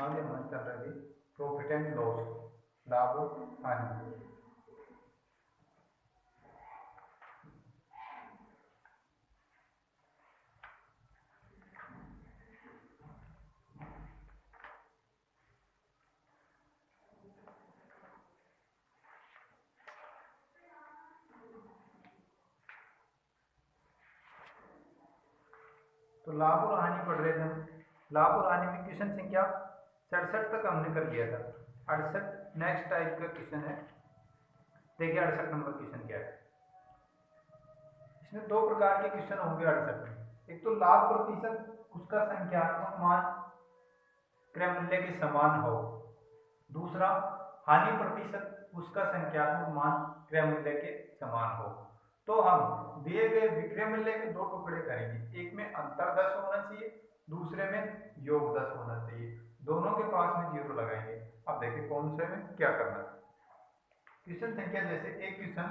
आज हम कर रहे प्रॉफिट एंड लॉस, लाभ और हानि। तो लाभ और हानि पढ़ रहे थे हम। लाभ और हानि में क्वेश्चन संख्या 67 तक हमने कर लिया था। 68 नेक्स्ट टाइप का क्वेश्चन है। देखिए 68 नंबर क्वेश्चन क्या है। इसमें दो प्रकार के क्वेश्चन होंगे 68 में। एक तो लाभ प्रतिशत, उसका संख्यात्मक मान क्रय मूल्य के समान हो। दूसरा हानि प्रतिशत, उसका संख्यात्मक मान क्रय मूल्य के समान हो। तो हम दिए गए विक्रय मूल्य के दो टुकड़े करेंगे, एक में अंतर 10 होना चाहिए, दूसरे में योग 10 होना चाहिए। दोनों के पास में 0 लगाएंगे। अब देखिए कौन से में क्या करना है। क्वेश्चन संख्या जैसे एक क्वेश्चन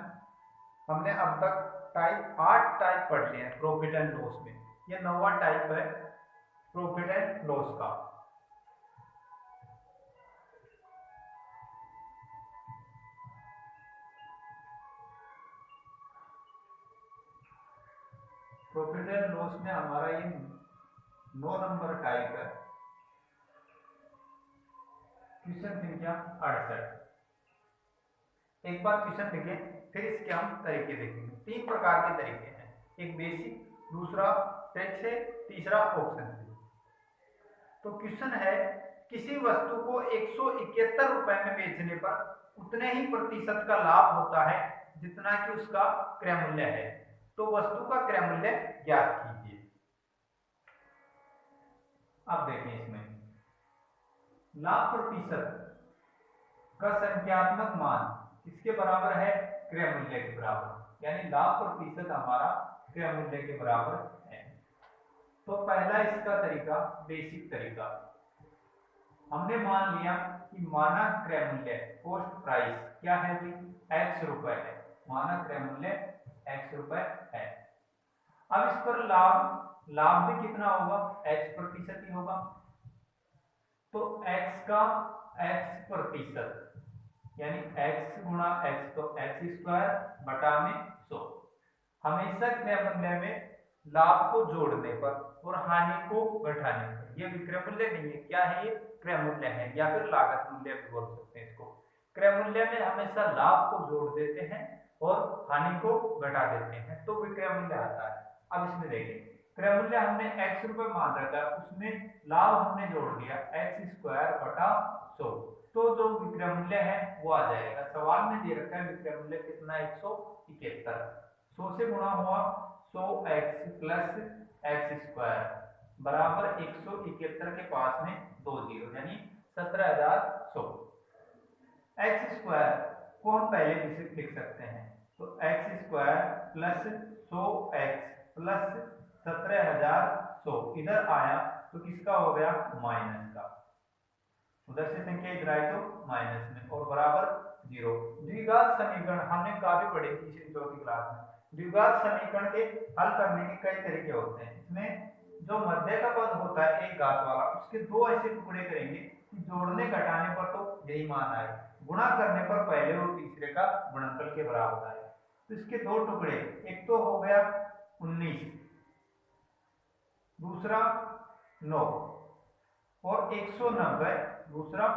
हमने अब तक 8 टाइप पढ़ लिए हैं प्रॉफिट एंड लॉस में। यह 9वां टाइप है प्रॉफिट एंड लॉस का। प्रॉफिट एंड लॉस में हमारा ये 9 नंबर टाइप है। क्वेश्चन संख्या 68। एक बार क्वेश्चन देखें, फिर इसके हम तरीके देखेंगे। 3 प्रकार के तरीके हैं, एक बेसिक, दूसरा ट्रिक से, तीसरा ऑप्शन से। तो क्वेश्चन है, किसी वस्तु को 171 रुपए में बेचने पर उतने ही प्रतिशत का लाभ होता है जितना कि उसका क्रय मूल्य है। तो वस्तु का क्रय मूल्य ज्ञात कीजिए। अब देखें, इसमें लाभ प्रतिशत का संख्यात्मक मान किसके बराबर है? क्रय मूल्य के बराबर, यानी लाभ प्रतिशत हमारा क्रय मूल्य के बराबर है। तो पहला इसका तरीका बेसिक तरीका, हमने मान लिया कि मानक क्रय मूल्य कॉस्ट प्राइस क्या है जी? x रुपए है। मानक क्रय मूल्य x रुपए है। अब इस पर लाभ भी कितना होगा? x प्रतिशत ही होगा। तो x का x प्रतिशत यानी x गुणा x, तो x स्क्वायर बटा में 100। हमेशा क्रय मूल्य में लाभ को जोड़ने पर और हानि को घटाने पर, यह विक्रय मूल्य नहीं है, क्या है ये? क्रय मूल्य है, या फिर लागत मूल्य भी बोल सकते हैं इसको। क्रय मूल्य में हमेशा लाभ को जोड़ देते हैं और हानि को घटा देते हैं, तो विक्रय मूल्य आता है। अब इसमें देखें, क्रय मूल्य हमने x रुपए मान रखा है, उसमें लाभ हमने जोड़ दिया x स्क्वायर बटा 100, तो जो विक्रय मूल्य है वो आ जाएगा। सवाल में दे रखा है विक्रय मूल्य कितना? 171। 100 से गुणा हुआ 100x प्लस x स्क्वायर बराबर 171 के पास में 2 जीरो, यानी 17,100। x स्क्वायर को हम पहले लिख सकते हैं, तो x square plus 100x plus 17,100 इधर आया तो किसका हो गया? माइनस का। उधर से संख्या इधर आई तो माइनस में, और बराबर 0। द्विघात समीकरण हमने काफी पढ़े तीसरी चौथी क्लास में। द्विघात समीकरण के हल करने के कई तरीके होते हैं। इसमें जो मध्य का पद होता है एक घात वाला, उसके दो ऐसे टुकड़े करेंगे कि जोड़ने घटाने पर तो यही मान आए, गुणा करने पर पहले और तीसरे का गुणनफल के बराबर आए। तो इसके दो टुकड़े, एक तो हो गया 19, दूसरा 9, और 190 दूसरा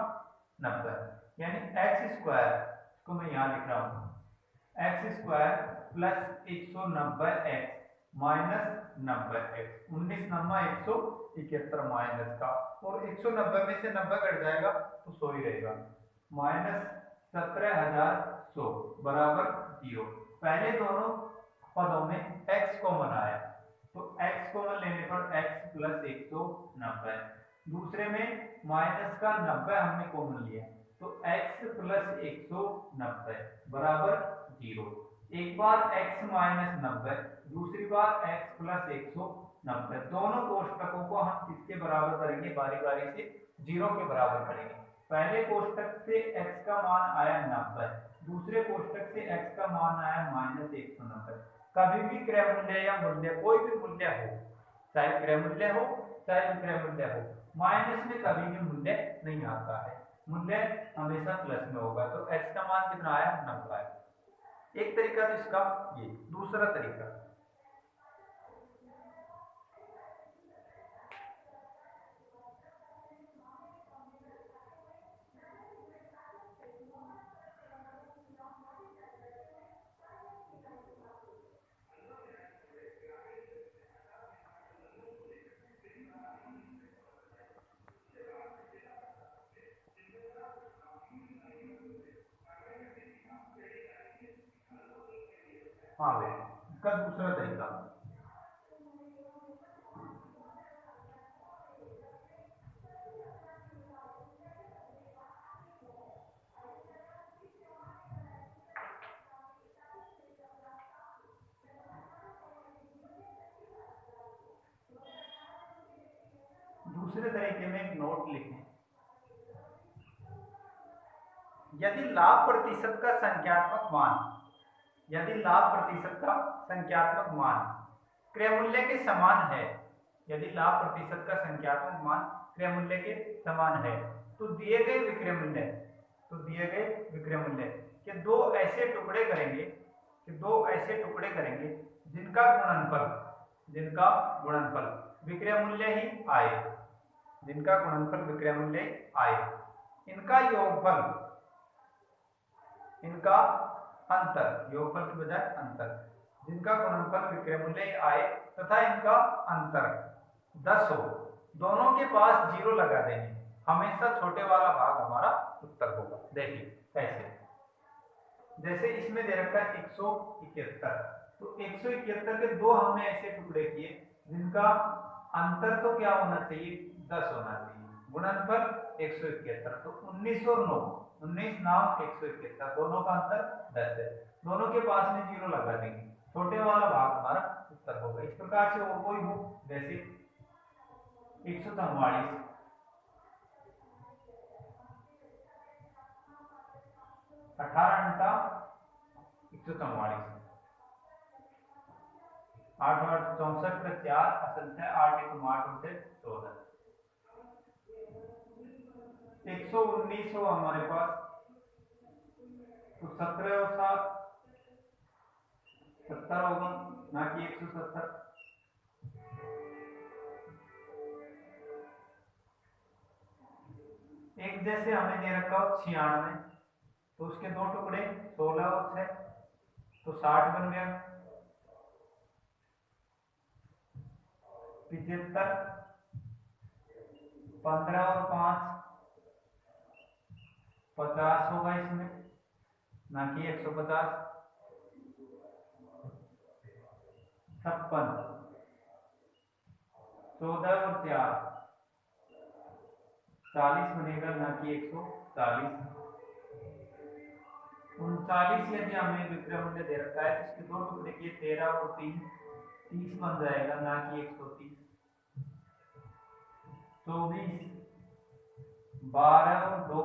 90, यानी x स्क्वायर को मैं यहां लिख रहा हूं, x square plus 190x minus 90x, 19 नम्मा 171 माइनस का, और 190 में से 90 कट जाएगा तो 100 ही रहेगा, माइनस 17,100 बराबर 0। पहले दोनों पदों में x कॉमन आया, तो x कॉमन लेने पर x प्लस 190, दूसरे में माइनस का 90 हमने कॉमन लिया, तो x प्लस 190 बराबर 0। एक बार x माइनस 90, दूसरी बार x प्लस 190, दोनों कोष्टकों को हम किसके बराबर करेंगे? बारी बारी से 0 के बराबर करेंगे। पहले कोष्टक से x का मान आया 90, दूसरे कोष्टक से x का मान आया माइनस 190। कभी भी क्रय मूल्य या मूल्य कोई भी मूल्य हो, चाहे क्रय मूल्य हो चाहे विक्रय मूल्य हो, माइनस में कभी भी मूल्य नहीं आता है, मूल्य हमेशा प्लस में होगा। तो x का मान कितना आया, 90 आया। एक तरीका तो इसका ये। दूसरा तरीका, हाँ भाई इसका दूसरा तरीका, दूसरे तरीके में एक नोट लिखें। यदि लाभ प्रतिशत का संख्यात्मक मान, यदि लाभ प्रतिशत का संख्यात्मक मान क्रय मूल्य के समान है, यदि लाभ प्रतिशत का संख्यात्मक मान क्रय मूल्य के समान है, तो दिए गए विक्रय मूल्य, तो दिए गए विक्रय मूल्य के दो ऐसे टुकड़े करेंगे, कि दो ऐसे टुकड़े करेंगे जिनका गुणनफल, जिनका गुणनफल विक्रय मूल्य ही आए, जिनका गुणनफल विक्रय मूल्य आए, इनका योगफल, इनका अंतर, योगफल की बजाय अंतर, जिनका गुणनफल विक्रय मूल्य आए तथा इनका अंतर 10 हो, दोनों के पास 0 लगा देंगे, हमेशा छोटे वाला भाग हमारा उत्तर होगा। देखिए कैसे, जैसे इसमें दे रखा है 171, तो 171 के दो हमने ऐसे टुकड़े किए जिनका अंतर तो क्या होना चाहिए, 10 होना चाहिए, गुणनफल 171, तो 19 और 9, 19 9 171, दोनों का अंतर 10 है, दोनों के पास में 0 लगा देंगे, छोटे वाला भाग हमारा उत्तर होगा। इस प्रकार से और कोई हो, जैसे 144, 18 घंटा 144, 8 8 64 का 4 असल से 8 1 8 होते 14, 119 हो हमारे पास, तो 17 और 7 70 होगा, ना कि 170। एक जैसे हमें दे रखा हो 96, तो उसके दो टुकड़े 16 और 6, तो 60 बन गया। 75, 15 और 5 50 होगा इसमें, ना कि 150। 56, 14 और 4 40 बनेगा, ना कि 140। 39 यदि हमें विक्रय मूल्य दे रखा है, तो इसके दो टुकड़े किए 13 और 3 30 बन जाएगा, ना कि 130। 24, 12 और 2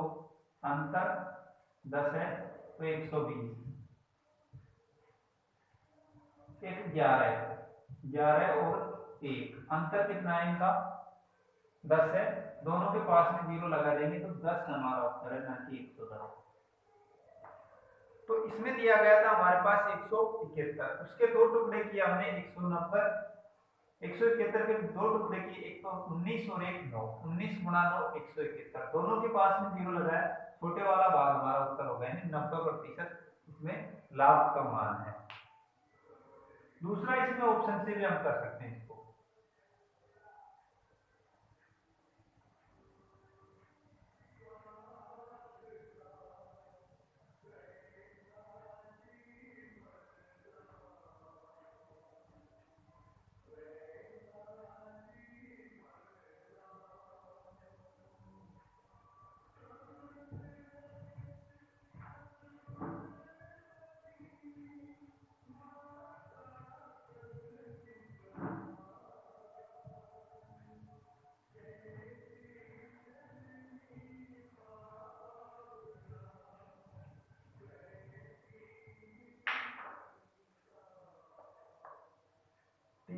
अंतर 10 है, तो 120। एक 11 और 1 अंतर कितना है इनका, 10 है, दोनों के पास में 0 लगा देंगे, तो 10 हमारा उत्तर है, ना कि 110। तो इसमें दिया गया था हमारे पास 171, उसके दो टुकड़े किए हमने 190, 171 के दो टुकड़े किए, एक तो 19 और एक 9, 19 गुणा 9 171, दोनों के पास में 0 लगाया, छोटे वाला भाग हमारा उत्तर होगा, यानी 90% इसमें लाभ का मान है। दूसरा इसमें ऑप्शन से भी हम कर सकते हैं इसको,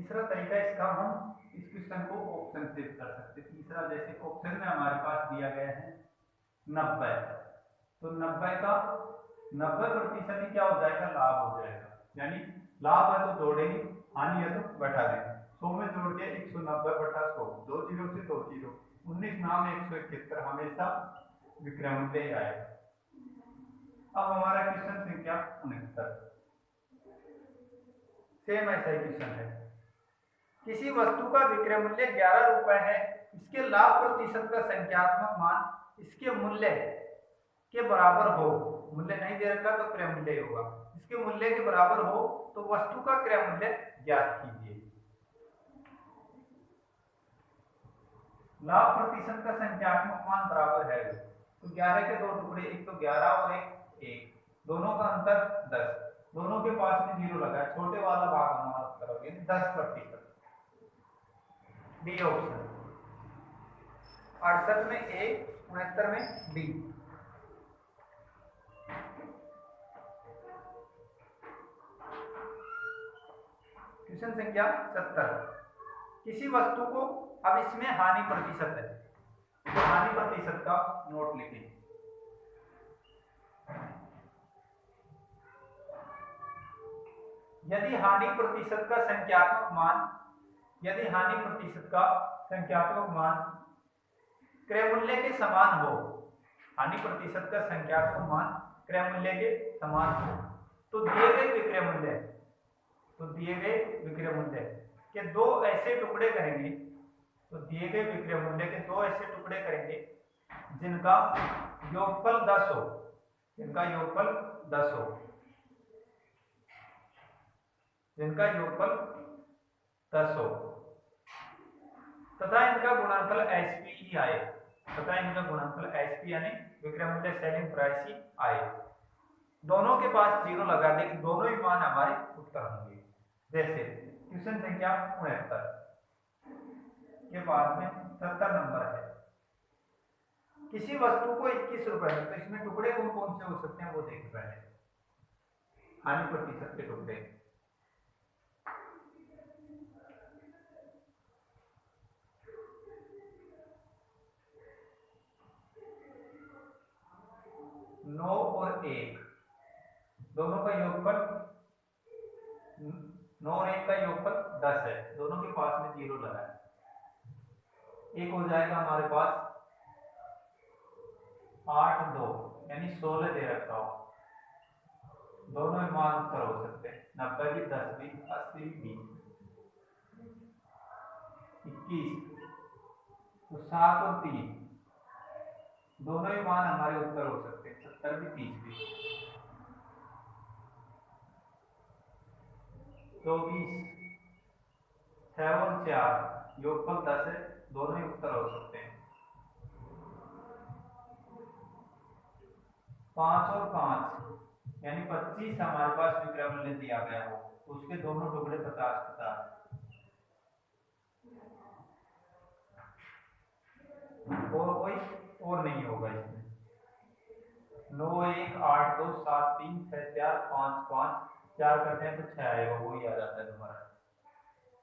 तीसरा तरीका इसका, हम इस क्वेश्चन को ऑप्शन से कर सकते हैं। तीसरा, जैसे ऑप्शन में हमारे पास दिया गया है 90, तो 90 का 90% ही क्या हो जाएगा, लाभ हो जाएगा। यानी लाभ है तो जोड़ेंगे, हानि है तो घटा देंगे। 100 में जोड़ के 190 बटा 100, 2 जीरो से 2 जीरो, 19 नाम 171, हमेशा विक्रमूल्य आएगा। अब हमारा क्वेश्चन संख्या 69, सेम ऐसा ही क्वेश्चन है। किसी वस्तु का विक्रय मूल्य 11 रुपए है, इसके लाभ प्रतिशत का संख्यात्मक मान इसके मूल्य के बराबर हो, मूल्य नहीं दे रखा तो क्रय मूल्य होगा, इसके मूल्य के बराबर हो तो वस्तु का क्रय मूल्य ज्ञात कीजिए। लाभ प्रतिशत का संख्यात्मक मान बराबर है, तो 11 के दो टुकड़े, एक तो 11 और एक 1, दोनों का अंतर 10, दोनों के पास में जीरो लगा है, छोटे वाला भाग हमारा उत्तर हो गया 10%। डी ऑप्शन, 68 में ए, 69 में डी। क्वेश्चन संख्या 70, किसी वस्तु को, अब इसमें हानि प्रतिशत है, तो हानि प्रतिशत का नोट लिखें। यदि हानि प्रतिशत का संख्यात्मक मान, यदि हानि प्रतिशत का संख्यात्मक मान क्रय मूल्य के समान हो, हानि प्रतिशत का संख्यात्मक मान क्रय मूल्य के समान हो, तो दिए गए विक्रय मूल्य, तो दिए गए विक्रय मूल्य के दो ऐसे टुकड़े करेंगे, तो दिए गए विक्रय मूल्य के दो ऐसे टुकड़े करेंगे जिनका योगफल 10 हो, जिनका योगफल 10 हो, जिनका योगफल 10 हो, तथा इनका गुणनफल एसपी ही आए, तथा इनका गुणनफल एसपी यानी विक्रय मूल्य सेलिंग प्राइस ही आए। दोनों के पास जीरो लगा देंगे, दोनों ही मान हमारे उत्तर होंगे। जैसे क्वेश्चन संख्या 69 के बाद में 70 नंबर है, किसी वस्तु को 21 रुपए में, तो इसमें टुकड़े कौन कौन से हो सकते हैं वो देखें पहले। हानि प्रतिशत के टुकड़े, नौ और 1, दोनों का योगफल 9 और 1 का योगफल 10 है, दोनों के पास में जीरो लगा है, एक हो जाएगा हमारे पास 8 2 यानी 16 दे रखा हो, दोनों ही मान उत्तर हो सकते हैं, 90 भी, 10 भी, 80 भी, 21, तो 7 और 3 दोनों ही मान हमारे उत्तर हो सकते हैं, 70 भी, 30 भी, 24, 6 और 4 योगफल 10 है, दोनों ही उत्तर हो सकते हैं, 5 और 5 यानी 25 हमारे पास विक्रय मूल्य दिया गया हो, उसके दोनों टुकड़े 50-50, और कोई और नहीं होगा इसमें। 9 1 8 2 7 3 6 4 5 5 4 करते हैं तो 6 आएगा, वही आ जाता है तुम्हारा।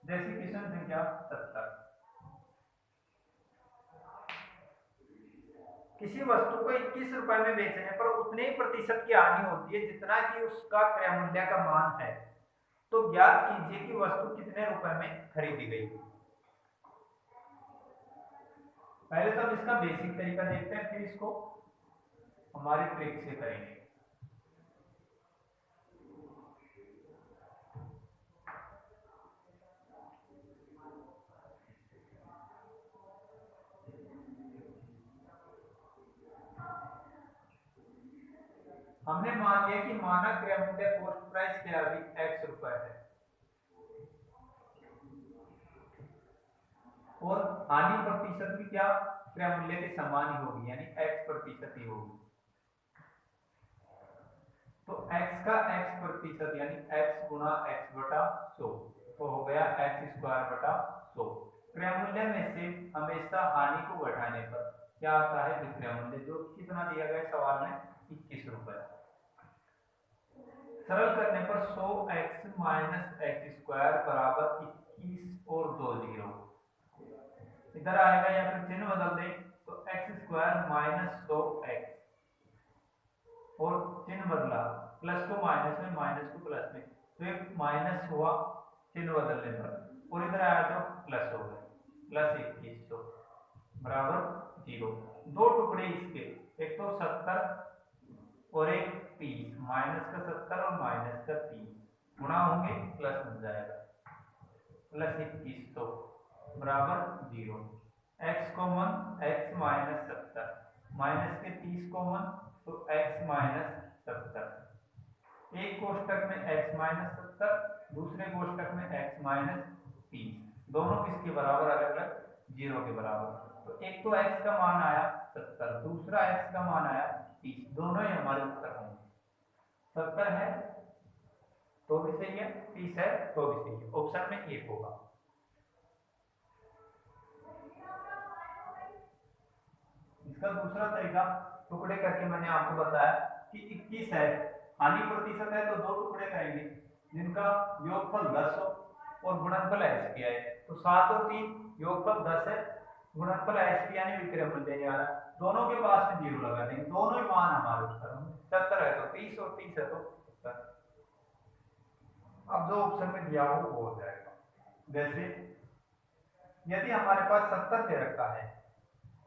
जैसे क्वेश्चन संख्या 70, किसी वस्तु को 21 रुपए में बेचने पर उतने ही प्रतिशत की हानि होती है जितना कि उसका क्रय मूल्य का मान है, तो ज्ञात कीजिए कि वस्तु कितने रुपए में खरीदी गई। पहले तो हम इसका बेसिक तरीका देखते हैं, फिर इसको हमारी ट्रिक से करेंगे। हमने मान लिया कि मानक क्रय मूल्य कॉस्ट प्राइस क्या अभी x रुपए है, और हानि प्रतिशत भी क्या क्रय मूल्य के समान ही होगी, यानी x% ही होगी। तो x का x% यानी x गुणा x बटा 100, तो हो गया x² बटा 100। क्रय मूल्य में से हमेशा हानि को घटाने पर क्या आता है विक्रय मूल्य, जो कितना दिया गया सवाल में 21 रुपए। सरल करने पर 100x - x² बराबर 21 तो एक माइनस हुआ चिन्ह बदलने पर, और इधर आया तो प्लस हो गया, प्लस 2100 बराबर 0। दो टुकड़े इसके, एक तो 70 और एक 30, माइनस का 70 और माइनस का 30 गुणा होंगे, प्लस बन जाएगा, प्लस 2100 बराबर 0। x common, x minus 70, minus के 30 कॉमन, तो x माइनस 70, एक कोष्टक में x माइनस 70, दूसरे कोष्टक में x माइनस 30, दोनों किसके बराबर, अलग अलग 0 के बराबर। तो एक तो x का मान आया 70, दूसरा x का मान आया 30, दोनों ही हमारे उत्तर होंगे। 70 है तो भी सही है, 30 है तो भी सही है, ऑप्शन में 1 होगा। इसका दूसरा तरीका टुकड़े करके मैंने आपको बताया कि 21 है, हानि प्रतिशत है तो दो टुकड़े करेंगे जिनका योगफल 10 हो और गुणनफल एसपी आए, तो 7 और 3 योगफल 10 है, गुणनफल एसपी यानी विक्रय मूल्य नहीं आ रहा, दोनों के पास में 0 लगा देंगे, दोनों ही मान हमारे उत्तर होंगे। 70 है तो 30 और 30 है तो 70। अब जो ऑप्शन में दिया हो वो हो जाएगा। जैसे यदि हमारे पास 70 दे रखा है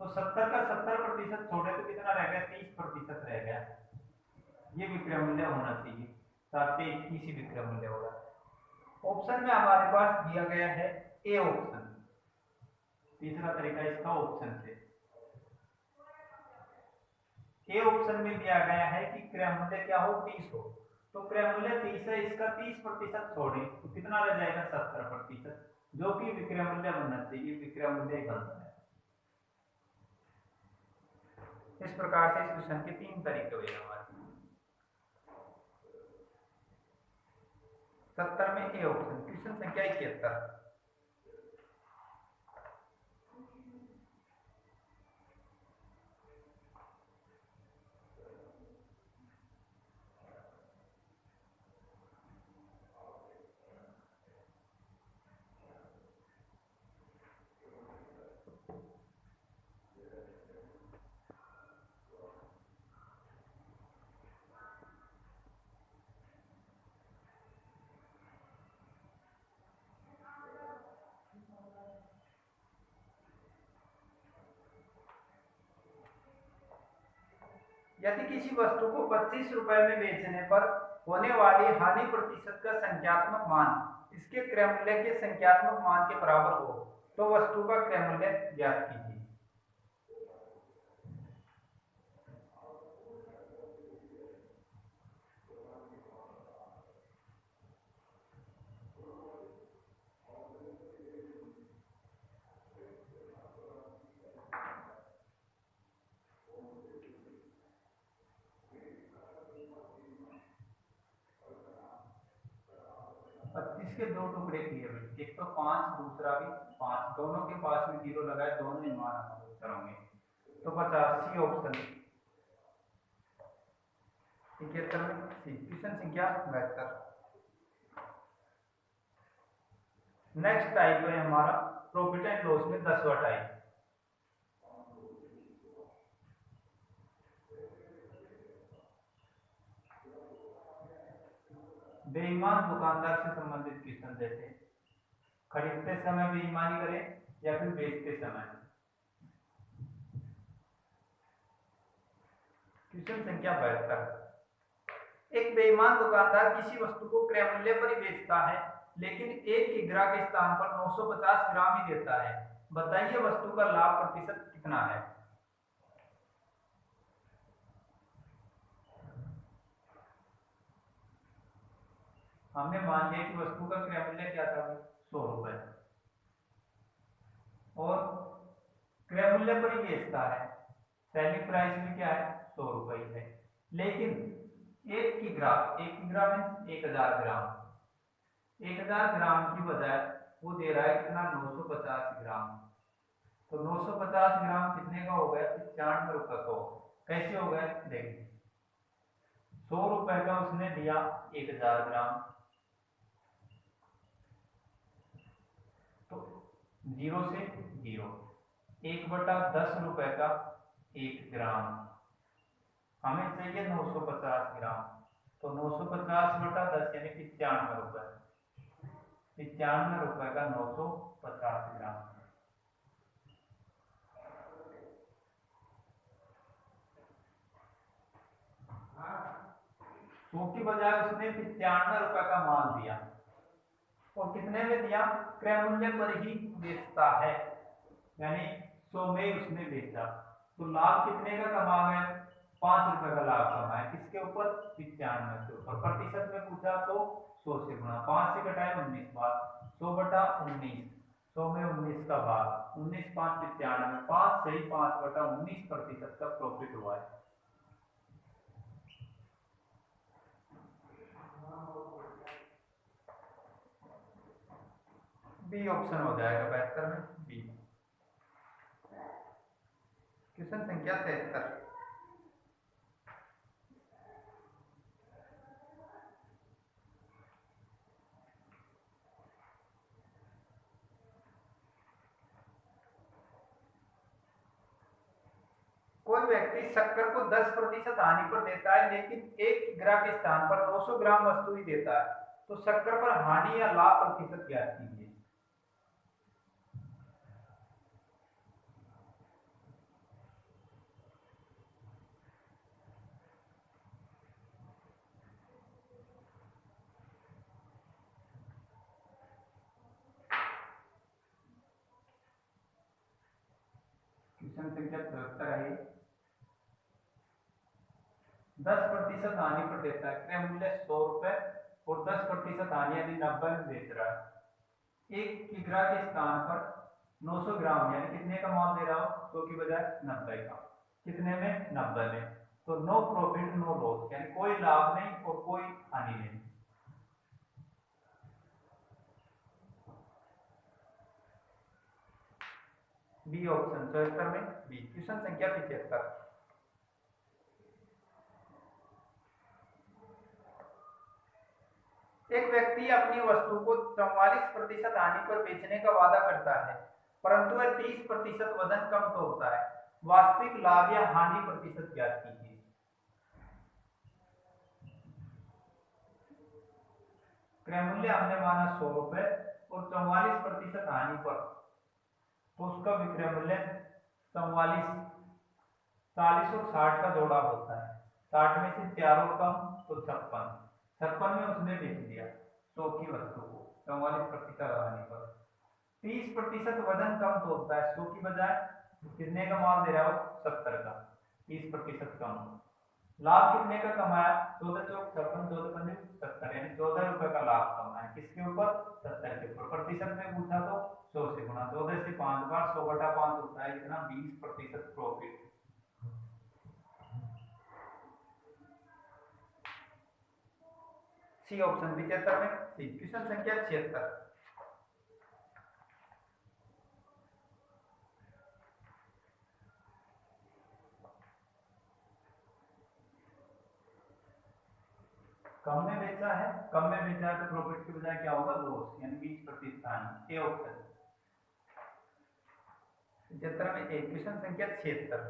तो 70 का 70% छोड़े तो कितना रह गया, 30% रह गया, ये विक्रय मूल्य होना चाहिए, 7 पे 21 ही विक्रय मूल्य होगा। ऑप्शन में हमारे पास दिया गया है ए ऑप्शन, तीसरा तरीका इसका ऑप्शन से। ए ऑप्शन में दिया गया है कि क्रय मूल्य क्या हो, 30 हो, तो क्रय मूल्य 30 है, इसका 30% छोड़े तो कितना रह जाएगा, 70%, जो कि विक्रय मूल्य बनना चाहिए, विक्रय मूल्य ही बनता है। इस प्रकार से इस क्वेश्चन के 3 तरीके हुए हमारे। 70 में ए ऑप्शन, क्वेश्चन संख्या 71। यदि किसी वस्तु को 25 रुपए में बेचने पर होने वाली हानि प्रतिशत का संख्यात्मक मान इसके क्रय मूल्य के संख्यात्मक मान के बराबर हो तो वस्तु का क्रय मूल्य ज्ञात कीजिए। इसके दो टुकड़े किए हुए, एक तो 5, दूसरा भी 5, दोनों के पास में 0 लगाए, दोनों ही मान हमारे उत्तर होंगे, तो 85 ऑप्शन 71 में सी। क्वेश्चन संख्या 72। नेक्स्ट टाइप है हमारा प्रॉफिट एंड लॉस में 10वां टाइप। बेईमान दुकानदार से संबंधित क्वेश्चन, जैसे खरीदते समय बेईमानी करें या फिर बेचते समय। क्वेश्चन संख्या 72। एक बेईमान दुकानदार किसी वस्तु को क्रय मूल्य पर ही बेचता है लेकिन 1 किग्रा के स्थान पर 950 ग्राम ही देता है, बताइए वस्तु का लाभ प्रतिशत कितना है। हमने मान लिया कि वस्तु का क्रय मूल्य क्या था, 100 रुपए, और क्रय मूल्य पर ही बेचता है, सेलिंग प्राइस भी क्या है, 100 रुपए है, लेकिन 1 किग्रा मीन्स 1000 ग्राम, 1000 ग्राम की बजाय वो दे रहा है कितना, 950 ग्राम, तो 950 ग्राम कितने का हो गया, 95 रुपए का हो। कैसे हो गया देखिए, 100 रुपए का उसने दिया 1000 ग्राम, तो 0 से 0, 1/10 रुपए का 1 ग्राम, हमें चाहिए 950 ग्राम, तो 950 बटा 10 यानी 95 रुपए। 95 रुपए का 950 ग्राम। 100 की बजाय उसने 95 रुपए का माल दिया और कितने में दिया? क्रय मूल्य पर ही बेचता है, यानी 100 में उसने बेचा। तो लाभ कितने का कमा गए? 5 रुपए का लाभ कमाया। किसके ऊपर? 95 के ऊपर। प्रतिशत में पूछा तो 100 से गुणा, 5 से घटाए 19 बार, 100 बटा 19, 100 में 19 का भाग, 19 5 95, 5 से ही 5 बटा 19% का प्रॉफिट हुआ है। बी ऑप्शन हो जाएगा 72 में, बी। क्वेश्चन संख्या 73। कोई व्यक्ति शक्कर को 10% हानि पर देता है, लेकिन 1 ग्राम के स्थान पर 900 ग्राम वस्तु ही देता है, तो शक्कर पर हानि या लाभ प्रतिशत ज्ञात कीजिए। क्वेश्चन संख्या 73 है। 10% हानि पर देता है, क्रय मूल्य 100 रुपए और 10% हानि यानी 90 में बेच रहा है। 1 किग्रा के स्थान पर 900 ग्राम यानी कितने का माल दे रहा हो? 100 की बजाय 90 का। कितने में? 90 में। तो नो प्रॉफिट नो लॉस, यानी कोई लाभ नहीं और कोई हानि नहीं। बी ऑप्शन 74 में, बी। क्वेश्चन संख्या 75। एक व्यक्ति अपनी वस्तु को 44% हानि पर बेचने का वादा करता है, परंतु वह 30% वजन कम तोलता है। वास्तविक लाभ या हानि प्रतिशत ज्ञात कीजिए। क्रय मूल्य हमने माना 100 रुपए और 44% हानि पर, तो उसका विक्रय मूल्य 44, 40 और 60 का जोड़ा होता है। 60 में से 4 और कम तो 56, 56 में उसने बेच दिया 100 की वस्तु को 44% हानि पर। 30% वजन कम तोलता है, 100 की बजाय कितने का माल दे रहा हो? 70 का, 30% कम। लाभ कितने का कमाया? 14 चौक 56, 14 पंजे 70, यानी 14 रुपए का लाभ कमाया। किसके ऊपर? 70 के ऊपर। प्रतिशत में पूछा तो 100 से गुणा, 14 से 5 बार, 100 बटा 5 होता है कितना? 20% प्रॉफिट। सी ऑप्शन 75 में, सी। क्वेश्चन संख्या 76। कम में बेचा है, कम में बेचा है तो प्रॉफिट की बजाय क्या होगा? लॉस, यानी 20%। ए ऑप्शन 75 में ए। क्वेश्चन संख्या 76।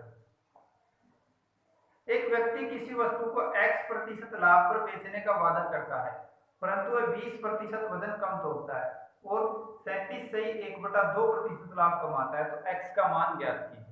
एक व्यक्ति किसी वस्तु को x% लाभ पर बेचने का वादा करता है, परंतु वह 20% वजन कम तोलता है और 37 से ही 1/2% लाभ कमाता है, तो x का मान ज्ञात कीजिए।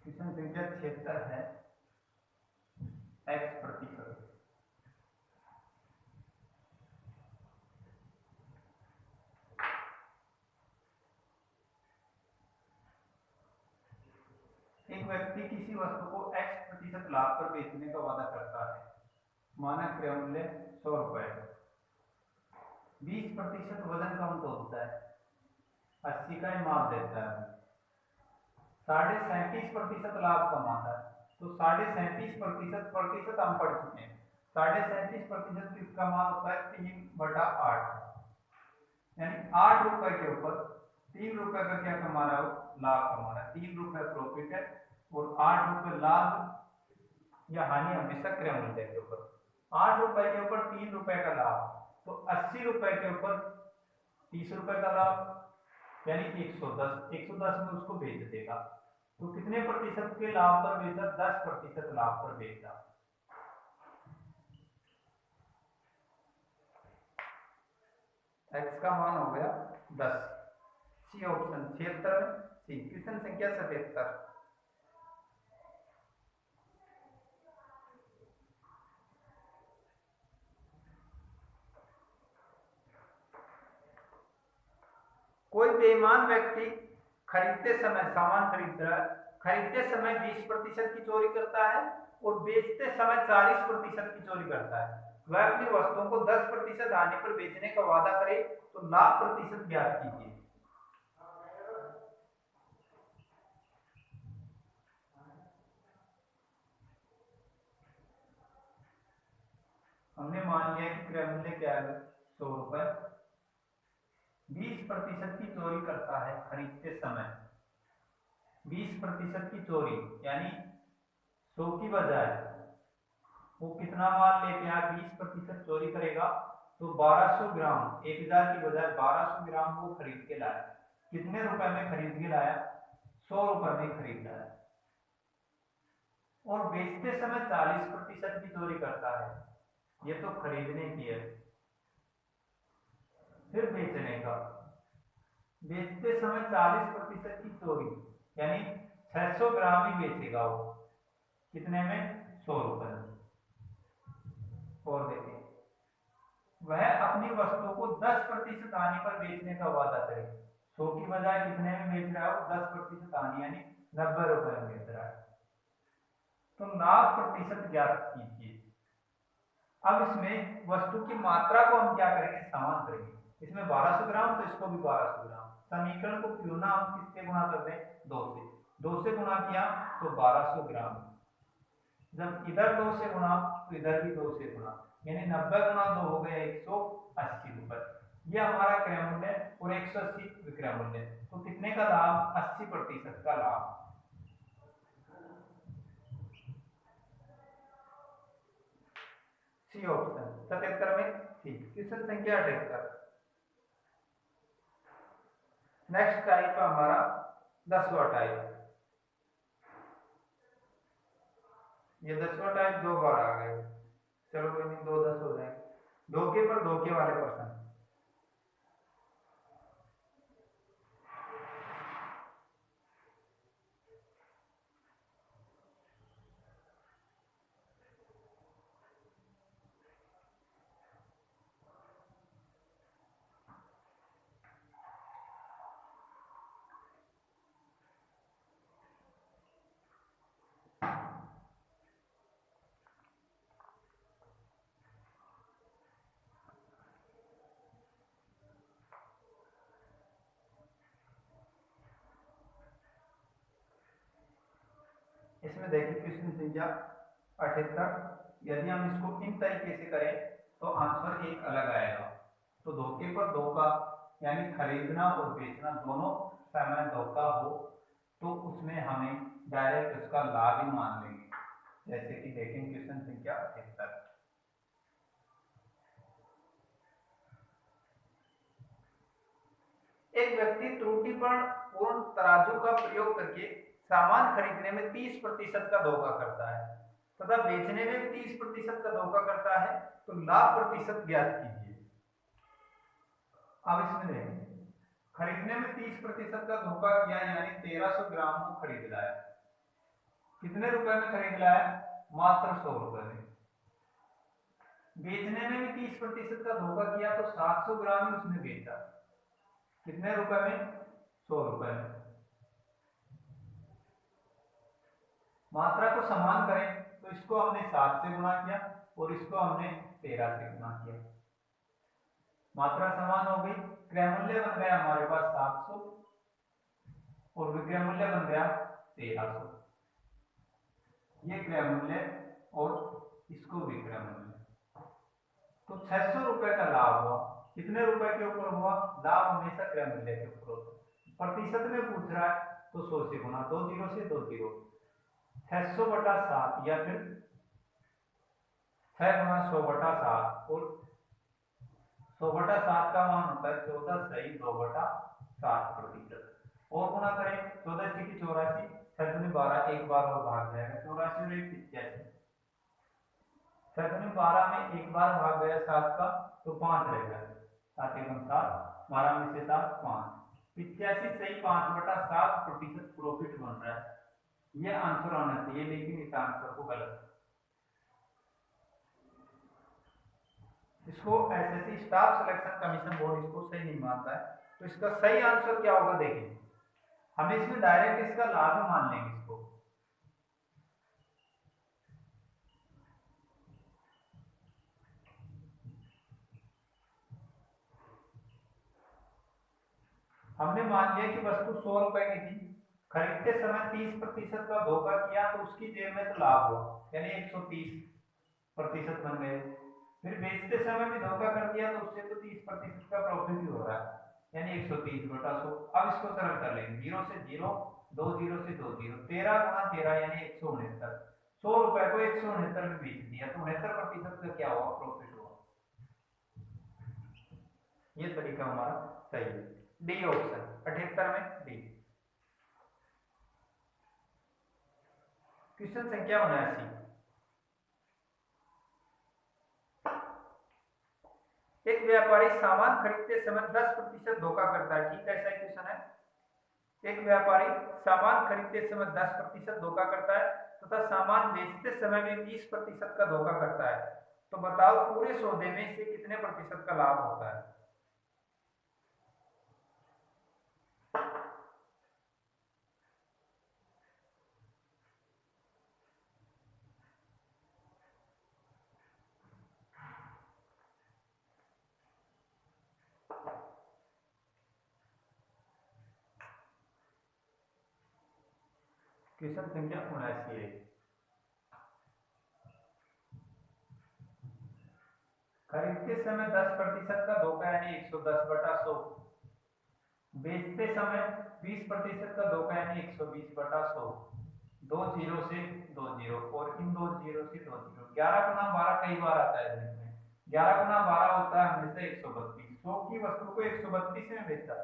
क्वेश्चन संख्या 76 है x%। एक व्यक्ति किसी वस्तु को x% लाभ पर बेचने का वादा करता है। मानक क्रय मूल्य 100 रुपए। 20% वजन कम तोलता है, 80 का माल देता है, 37.5% लाभ कमाता है। तो 37.5% हम पढ़ चुके हैं। 37.5% किसका मान होता है? 3/8, यानी 8 रुपए के ऊपर 3 रुपए का क्या कमा रहा हो? लाभ कमा रहा है। 3 रुपए प्रॉफिट है और 8 रुपए लाभ या हानि हमेशा क्रय मूल्य के ऊपर। 8 रुपए के ऊपर 3 रुपए का लाभ, तो 80 रुपए के ऊपर 30 रुपए का लाभ, यानी 110 में उसको बेच देगा। तो कितने प्रतिशत के लाभ पर बेचा? 10% लाभ पर बेचा। x का मान हो गया 10। सी ऑप्शन 76 में सी। क्वेश्चन संख्या 77। कोई बेईमान व्यक्ति खरीदते समय सामान खरीद रहा है, खरीदते समय 20% की चोरी करता है और बेचते समय 40% की चोरी करता है। वह अपनी वस्तुओं को 10% हानि पर बेचने का वादा करे तो लाभ प्रतिशत ज्ञात कीजिए। हमने मान लिया कि क्रय मूल्य क्या है? 100 रुपए। 20% की चोरी करता है खरीदते समय। 20% की चोरी यानी 100 की बजाय वो कितना माल लेके आया? 20% चोरी करेगा तो 1200 ग्राम, 1000 की बजाय 1200 ग्राम वो खरीद के लाया। कितने रुपए में खरीद के लाया? 100 रुपए में खरीद लाया। और बेचते समय 40% की चोरी करता है। ये तो खरीदने की है। फिर बेचने का, बेचते समय 40% की चोरी यानी 600 ग्राम ही बेचेगा वो। कितने में? 100 रुपए में। और देखिए, वह अपनी वस्तु को 10% हानि पर बेचने का वादा करे। 100 की बजाय कितने में बेच रहा है वो? 10% हानि यानी 90 रुपए में बेच रहा है। तो लाभ प्रतिशत ज्ञात कीजिए। अब इसमें वस्तु की मात्रा को हम क्या करेंगे? समान करेंगे। इसमें 1200 ग्राम तो इसको भी 1200 ग्राम। समीकरण को क्यों ना हम किससे गुणा कर दें? 2 से। 2 से गुणा किया तो 1200 ग्राम। जब इधर 2 से गुणा तो इधर भी 2 से गुणा, यानी 90 गुणा 2 हो गया 180 रुपए। ये हमारा क्रय मूल्य और 180 विक्रय मूल्य। तो कितने का लाभ? 80% का लाभ। सी ऑप्शन 77 में सी। क्वेश्चन संख्या 78। नेक्स्ट टाइप हमारा 10वां टाइप। ये 10वां टाइप 2 बार आ गए। चलो कोई नहीं, 2 10 हो जाए। धोखे पर धोखे वाले प्रश्न। इसमें देखिए क्वेश्चन संख्या 78। यदि हम इसको इन तरीके से करें तो आंसर एक अलग आएगा। तो धोखे पर धोखा यानी खरीदना और बेचना दोनों समय धोखा हो तो उसमें हमें डायरेक्ट उसका लाभ ही मान लेंगे। जैसे कि देखें क्वेश्चन संख्या 78। एक व्यक्ति त्रुटिपूर्ण तराजू का प्रयोग करके सामान खरीदने में 30% का धोखा करता है तथा बेचने में भी 30% का धोखा करता है। तो लाभ प्रतिशत ज्ञात कीजिए। अब इसमें देखें, खरीदने में 30% का धोखा किया यानी 1300 ग्राम को खरीद लाया। कितने रुपए में खरीद लाया? मात्र 100 रुपए में। बेचने में भी 30% का धोखा किया तो 700 ग्राम ही उसने बेचा। कितने रुपए में? 100 रुपए में। मात्रा को समान करें तो इसको हमने 7 से गुणा किया और इसको हमने 13 से गुणा किया, मात्रा समान हो गई। क्रय मूल्य बन गया हमारे पास 700 और विक्रय मूल्य बन गया 1300। ये क्रय मूल्य और इसको विक्रय मूल्य, तो 600 रुपए का लाभ हुआ। कितने रुपए के ऊपर हुआ? लाभ हमेशा क्रय मूल्य के ऊपर होता है। प्रतिशत में पूछ रहा है तो 100 से गुणा, 2 जीरो से 2 जीरो, 600 बटा 7 या फिर 6 गुणा 100 बटा 7 और 100 बटा 7 का मान होता है 14 सही 2 बटा 7%। और गुणा करें 14 की 84, 6 दूनी 12, एक बार और भाग जाएगा, 84 और 1 85, 6 दूनी 12 में एक बार भाग गया 7 का तो 5 रह गया, 7 एकम 7, 12 में से 7 5, 85 सही 5 बटा 7% प्रॉफिट बन रहा है। ये आंसर आना चाहिए, लेकिन इस आंसर को गलत, इसको SSC staff selection commission board इसको सही नहीं मानता है। तो इसका सही आंसर क्या होगा देखिए, हमें इसमें डायरेक्ट इसका लाभ ही मान लेंगे इसको। हमने मान लिया कि वस्तु 100 रुपए की थी, खरीदते समय 30% का धोखा किया तो उसकी जेब में तो लाभ हुआ, यानी 130% बन गए। फिर बेचते समय भी धोखा कर दिया तो उससे तो 30% का प्रॉफिट ही हो रहा है, यानी 130 बटा 100। अब इसको सरल कर लेंगे, 0 से 0, 2 जीरो से 2 जीरो, 13 गुणा 13 यानी 169, 100 रुपए को 169 में बेच दिया तो 69% का क्या हुआ? प्रॉफिट हुआ। ये तरीका हमारा सही है, डी ऑप्शन 78 में डी। क्वेश्चन संख्या 79, एक व्यापारी सामान खरीदते समय 10% धोखा करता है। ठीक है, ऐसा क्वेश्चन है। एक व्यापारी सामान खरीदते समय 10% धोखा करता है तथा सामान बेचते समय भी 20% का धोखा करता है, तो बताओ पूरे सौदे में से कितने प्रतिशत का लाभ होता है? क्वेश्चन संख्या 79 है। खरीदते समय 10% का धोखा यानी 110 बटा 100, बेचते समय 20% का धोखा यानी 120 बटा 100, 2 जीरो से 2 जीरो और इन 2 जीरो से 2 जीरो, 11 गुना 12 कई बार आता है इसमें, 11 गुना 12 होता है हमेशा 132। 100 की वस्तु को 132 में बेचा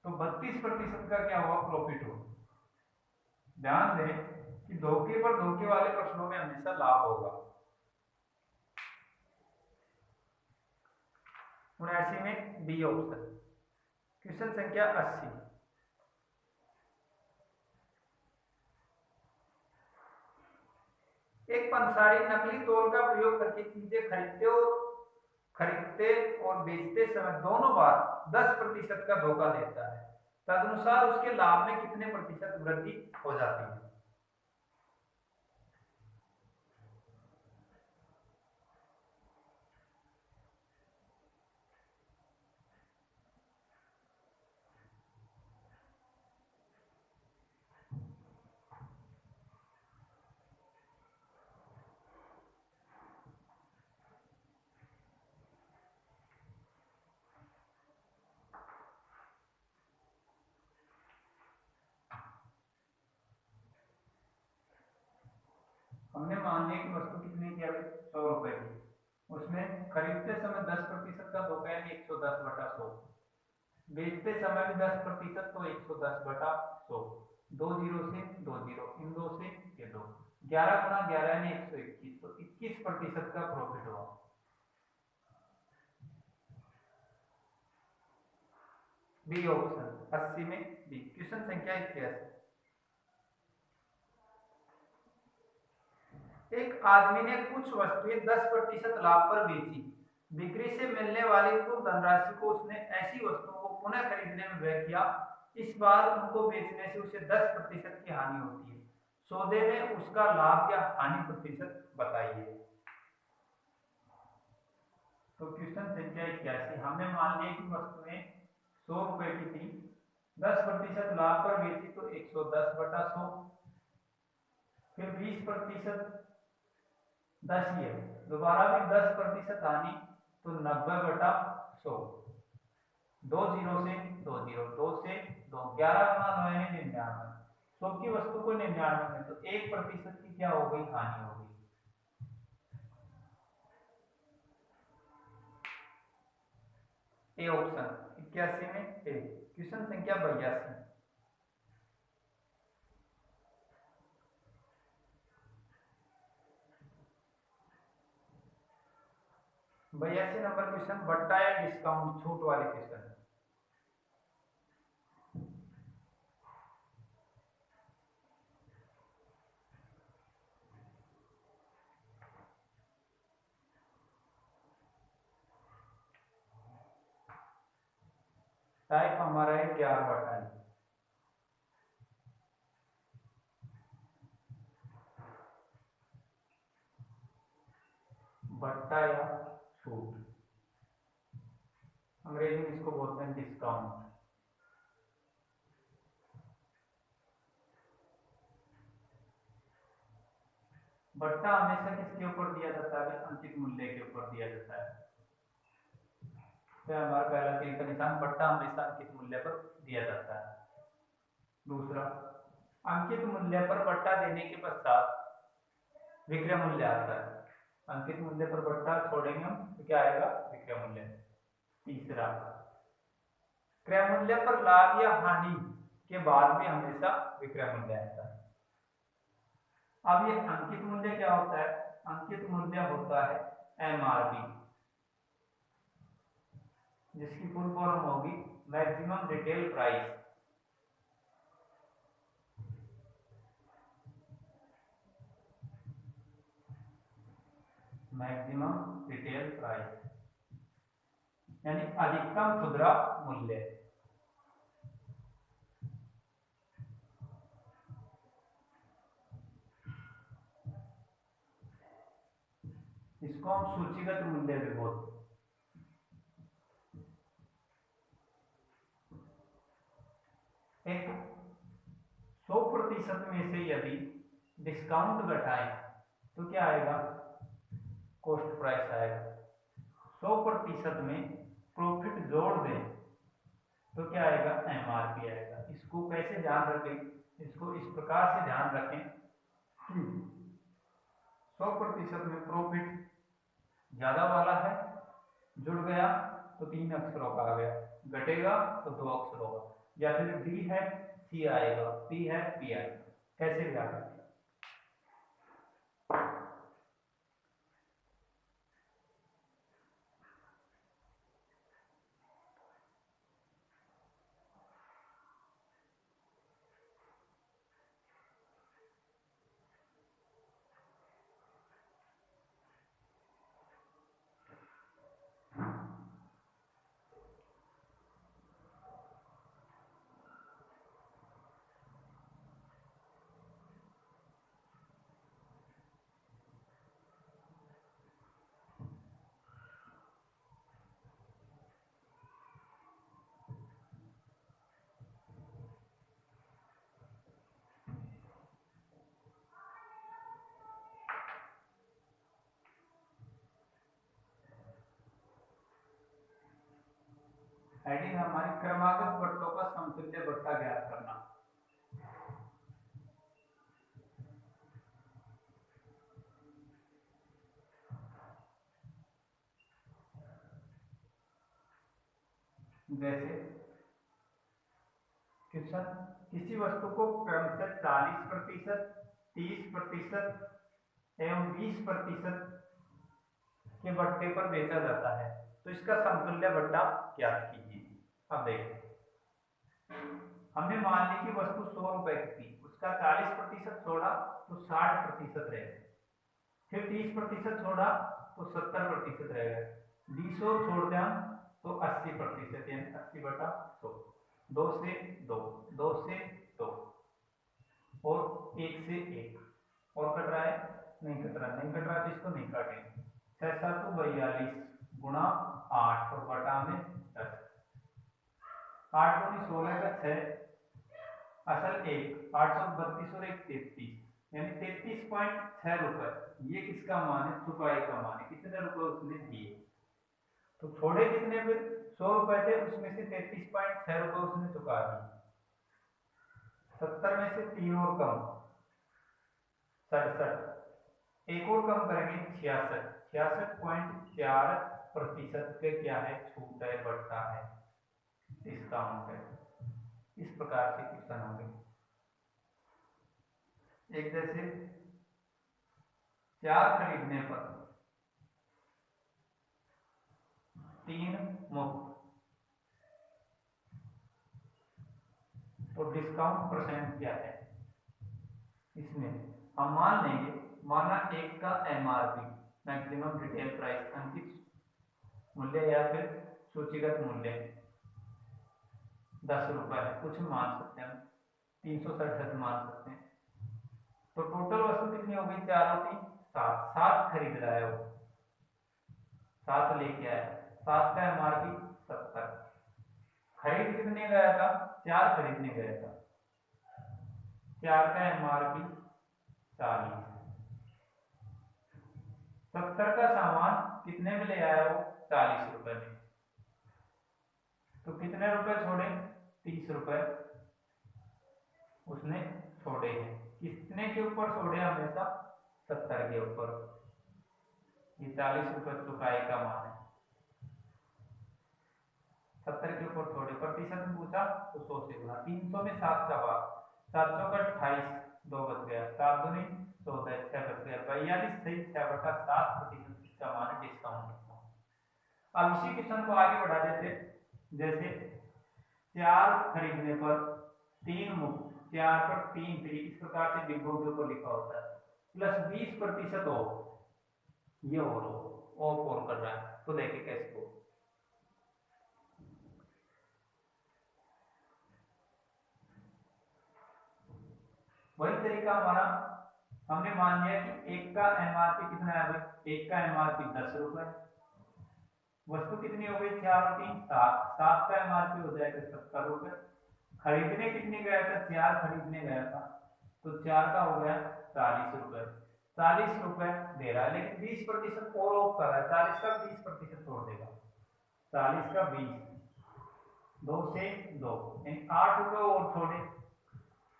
तो 32% का क्या हुआ? प्रॉफिट हो। ध्यान दें कि धोखे पर धोखे वाले प्रश्नों में हमेशा लाभ होगा। 79 में बी ऑप्शन। क्वेश्चन संख्या 80, एक पंसारी नकली तौल का प्रयोग करके चीजें खरीदते और बेचते समय दोनों बार 10% का धोखा देता है, तदनुसार उसके लाभ में कितने प्रतिशत वृद्धि हो जाती है? हमने मान लिया कि वस्तु कितनी की, 100 रुपए की, उसमें खरीदते समय 10% का धोखा यानी 110 बटा 100, बेचते समय भी 10% तो 110 बटा 100, 2 जीरो से 2 जीरो, इन 2 से ये 2, 11 गुना 11 यानी 121, तो 21% का प्रॉफिट हुआ। बी ऑप्शन 80 में बी। क्वेश्चन संख्या 81, एक आदमी ने कुछ वस्तुएं 10% लाभ पर बेची, बिक्री से मिलने वाली कुल धनराशि को उसने ऐसी वस्तुओं को पुनः खरीदने में व्यय किया, इस बार उनको बेचने से उसे 10% की हानि होती है। सौदे में उसका लाभ या हानि प्रतिशत बताइए। तो क्वेश्चन संख्या 81, हमने मान लिया कि वस्तु में 100 रुपए की थी, 10% लाभ पर बेची तो 110/100, फिर 20% 10 ही है, दोबारा भी 10% हानि तो 90/100, 2 जीरो से 2 जीरो, 2 से 2, 11 गुना 9 है 99, 100 की वस्तु को 99 में तो 1% की क्या हो गई, हानि हो गई। ए ऑप्शन 81 में ए। क्वेश्चन संख्या 82, 82 नंबर क्वेश्चन, बट्टा या डिस्काउंट, छूट वाले क्वेश्चन। टाइप हमारा है 11/2, बट्टा या छूट, अंग्रेजी में इसको बोलते हैं डिस्काउंट। बट्टा हमेशा किसके ऊपर दिया जाता है, अंकित मूल्य के ऊपर दिया जाता है। तो हमारा पहला तीर का निशान, बट्टा हमेशा अंकित मूल्य पर दिया जाता है। दूसरा, अंकित मूल्य पर बट्टा देने के पश्चात विक्रय मूल्य आता है, अंकित मूल्य पर बट्टा छोड़ेंगे हम तो क्या आएगा, विक्रय मूल्य। तीसरा, क्रय मूल्य पर लाभ या हानि के बाद भी हमेशा विक्रय मूल्य आता है। अब ये अंकित मूल्य क्या होता है, अंकित मूल्य होता है एमआरपी, जिसकी फुल फॉर्म होगी maximum retail price. Maximum retail price यानी अधिकतम खुदरा मूल्य। इसको हम सूचीगत मूल्य भी बोलते हैं। एक 100% में से यदि डिस्काउंट घटाएं तो क्या आएगा, कॉस्ट प्राइस आएगा। 100% में प्रॉफिट जोड़ दें तो क्या आएगा, एमआरपी आएगा। इसको कैसे ध्यान रखें, इसको इस प्रकार से ध्यान रखें कि 100% में प्रॉफिट ज्यादा वाला है, जुड़ गया तो 3 अक्षरों का आ गया, घटेगा तो 2 अक्षरों का, या फिर डी है सी आएगा, पी है पी आएगा, कैसे भी आ सकते। हेडिंग हमारी क्रमागत बट्टों का समतुल्य बट्टा ज्ञात करना। जैसे क्वेश्चन, किसी वस्तु को क्रमशः 40%, 30% एवं 20% के बट्टे पर बेचा जाता है, तो इसका समतुल्य बट्टा ज्ञात कीजिए। अब देखिए, हमने मान ली कि वस्तु 100 रुपए की थी, उसका 40% छोड़ा तो 60% रहेगा, फिर 30% छोड़ा तो 70% रहेगा, 20 छोड़ दें तो 80% यानी 80/100, 2 से 2, 2 से 2, और 1 से 1 और कट रहा है, नहीं कट रहा, नहीं कट रहा तो इसको नहीं काटेंगे। 6 7 42 गुणा 8 और बटा में 10। 8 दूनी 16 का 6 असल 1 832 और 1 33 यानी 33.6 रुपए। ये किसका मान है? चुकाई का मान है। कितने रुपए उसने दिए, तो छोड़े कितने? फिर 100 रुपए थे, उसमें से 33.6 रुपए उसने चुका दिए। 70 में से 3 और कम 67, एक और कम करेंगे 66, 66.4% पे क्या है? छूट है, बढ़ता है, डिस्काउंट है। इस प्रकार से क्वेश्चन होंगे। एक जैसे 4 खरीदने पर 3 मुफ्त, तो डिस्काउंट परसेंट क्या है? इसमें हम मान लेंगे, माना एक का एमआरपी मैक्सिमम रिटेल प्राइस अंकित मूल्य या फिर सूचीगत मूल्य 10 रुपए है, कुछ मान सकते हैं, 367 मान सकते हैं। तो टोटल वस्तु कितनी हो गई? 4 और 3 7, 7 खरीद रहा है वो, 7 लेके आया, 7 का एमआरपी 70, खरीद कितने गया था? 4 खरीदने गया था, 4 का एमआरपी 40, 70 का सामान कितने में ले आया वो? 40 रुपए में। तो कितने रुपए छोड़े? 30 रुपए उसने छोड़े हैं। कितने के ऊपर छोड़े? हमेशा 70 के ऊपर। ये 40 रुपए चुकाई का मान है, 70 के ऊपर छोड़े। प्रतिशत में पूछा तो 100 से गुना। 300 में 7 का भाग, 700 का 28, 2 बच गया, 7 दूनी 14, 6 बच गया, 42 सही 6/7% इसका मान है डिस्काउंट। अब इसी क्वेश्चन को आगे बढ़ा देते, जैसे 4 खरीदने पर 3 मुफ्त, 4 पर 3 फ्री, इस प्रकार से डिब्बों के ऊपर लिखा होता है, प्लस 20% ऑफ, ये और कर रहा है। तो देखिए कैसे हो, वही तरीका हमारा, हमने मान लिया कि एक का एमआरपी कितना है भाई? एक का एमआरपी 10 रुपए, वस्तु कितनी हो गई? 4 और 3 7, 7 का एमआरपी हो जाएगा 70 रुपए। खरीदने कितने गया था? 4 खरीदने गया था, तो 4 का हो गया 40 रुपए, 40 रुपए दे रहा है, लेकिन 20% और ऑफ कर रहा है, 40 का 20% छोड़ देगा, 40 का 20, 2 से 2 यानी 8 रुपए और छोड़े,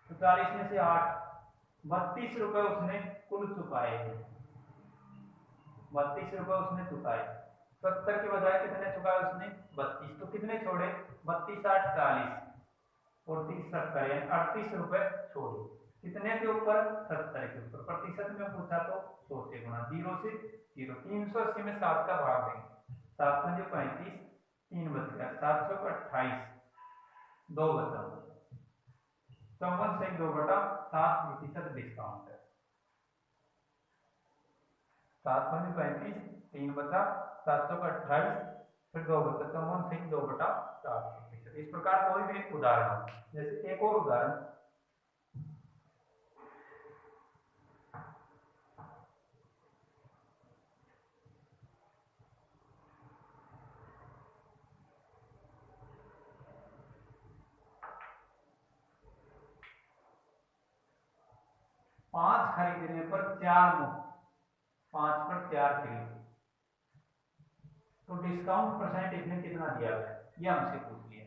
तो 40 में से 8, 32 रुपए उसने कुल चुकाए हैं, 32 रुपए उसने चुकाए। 70 के बजाय कितने चुकाए उसने? 32, तो कितने छोड़े? 32 8 40 और 30 70 यानी 38 रुपए छोड़े। कितने के ऊपर? 70 के ऊपर। प्रतिशत में पूछा तो 100 से गुना, 0 से 0, 380 में 7 का भाग देंगे, 7 में 35, 3 बच गया, 700 का 28, 2 बचा, 54 से 2/7% डिस्काउंट है। 7 में 35, 3 बचा, 700 का 28, फिर 2 बचा, 54 से 2/7%। इस प्रकार कोई भी उदाहरण, जैसे एक और उदाहरण, पांच खरीदने पर 4 मुफ्त, 5 पर 4 फ्री, तो डिस्काउंट परसेंट इसमें कितना दिया गया है? ये हमसे पूछ लिया।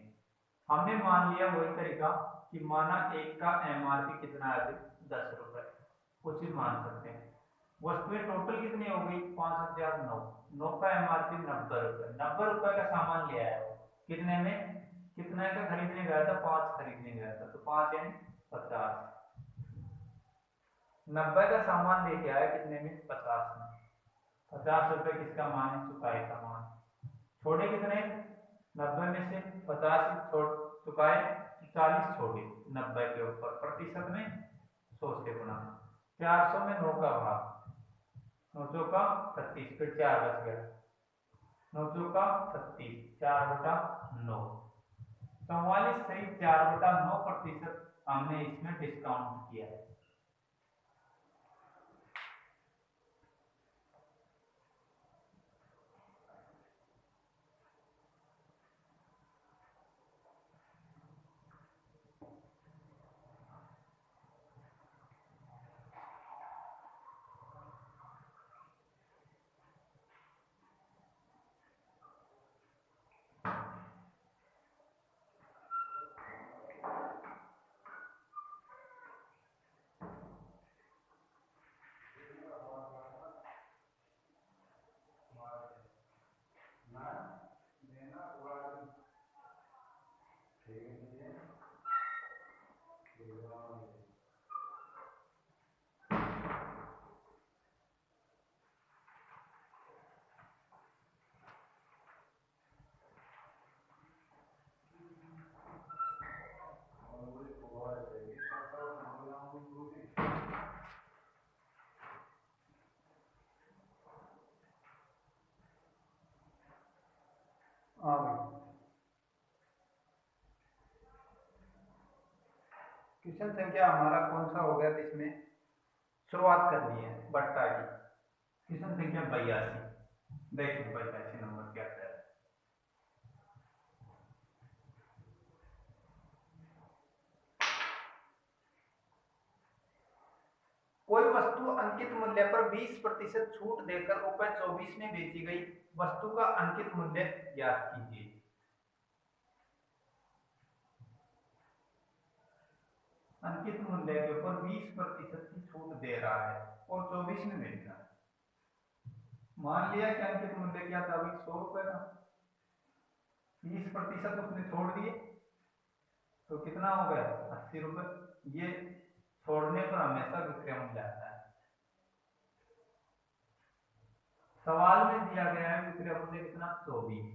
हमने मान लिया वही तरीका कि माना एक का एमआरपी कितना है? 10 रुपए, कुछ भी मान सकते हैं। वस्तुएं टोटल कितनी हो गई? 5009, 9 का एमआरपी 90 रुपए, 90 रुपए का सामान ले आया, कितने में? कितने का खरीदने गया था? 5 खरीदने गया था, तो 5 यानी 50, 90 का सामान लेके आया, कितने में? 50 में, 50 रुपए किसका मान है? चुकाई का मान। छोड़े कितने? 90 में से 50 छोड़ चुकाए, 40 छोड़े 90 के ऊपर, प्रतिशत में 100 से गुना, 400 में 9 का भाग, 9 का 36, फिर 4 बच गया, 9 का 36, 4/9, 44 सही 4/9% हमने इसमें डिस्काउंट किया है। क्वेश्चन संख्या हमारा कौन सा हो गया, इसमें शुरुआत करनी है बट्टा की। क्वेश्चन संख्या 82, देखिए 82 नंबर क्या है। कोई वस्तु अंकित मूल्य पर 20% छूट देकर रुपए 24 में बेची गई, वस्तु का अंकित मूल्य ज्ञात कीजिए। अंकित मूल्य के ऊपर 20% की छूट दे रहा है और 24 में बेच रहा है। मान लिया कि अंकित मूल्य क्या था अभी 100 रुपए का, 20% उसने छोड़ दिए तो कितना हो गया 80 रुपए। ये छोड़ने पर हमेशा विक्रय मूल्य आता है। सवाल में दिया गया है विक्रय मूल्य कितना 24,